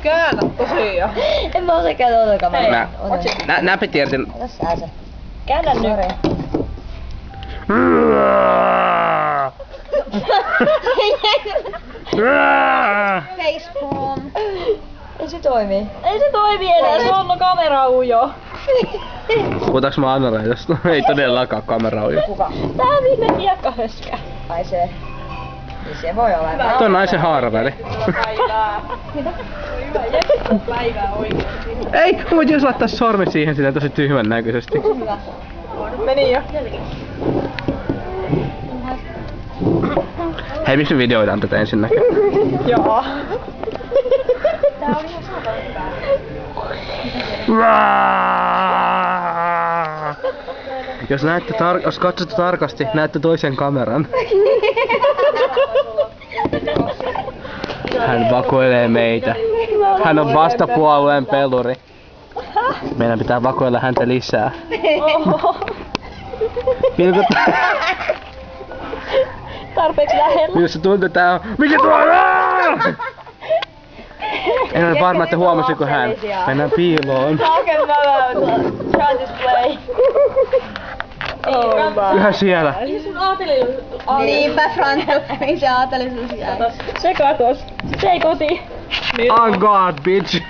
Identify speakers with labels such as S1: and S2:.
S1: Käännä tosiaan.
S2: En mä osaa kääntää tuota kameraa.
S3: Näpit irti.
S2: Ota sä se. Käännä nyt.
S1: Facepalm.
S2: Ei se toimi.
S1: Ei se toimi enää, se on kamera ujo.
S3: Puhutaanko mä Anna-Reitosta? Ei todellakaan kamera ujo.
S2: Kuka?
S1: Tää viime hiekkahöskä.
S2: Ai se. Niin se voi olla.
S3: Tuo on naisen haaraväli.
S1: Päivää. Mitä? Hyvä, Jeppikon päivää oikeesti.
S3: Ei, mut jos laittaa sormi siihen silleen tosi tyhmän näköisesti.
S2: Hyvä.
S1: Meni jo.
S3: Hei, miksi me videoidaan tätä ensinnäkin?
S1: Joo.
S2: Tää oli ihan saatana hyvää.
S3: Jos katsotte tarkasti, näette toisen kameran. Hän vakoilee meitä. Hän on vastapuolueen peluri. Meidän pitää vakoilla häntä lisää.
S1: Tarpeeksi lähellä.
S3: Minusta tuntuu, että tää on... Mikä tuo on? En ole varma, että huomasiko hän. Mennään piiloon.
S1: Talking about try this play.
S3: Yhä siellä.
S1: Sun aateli...
S2: Niinpä Franttu. Mihin se aateli sun siellä?
S1: Se katos. Se ei koti.
S3: On God, bitch.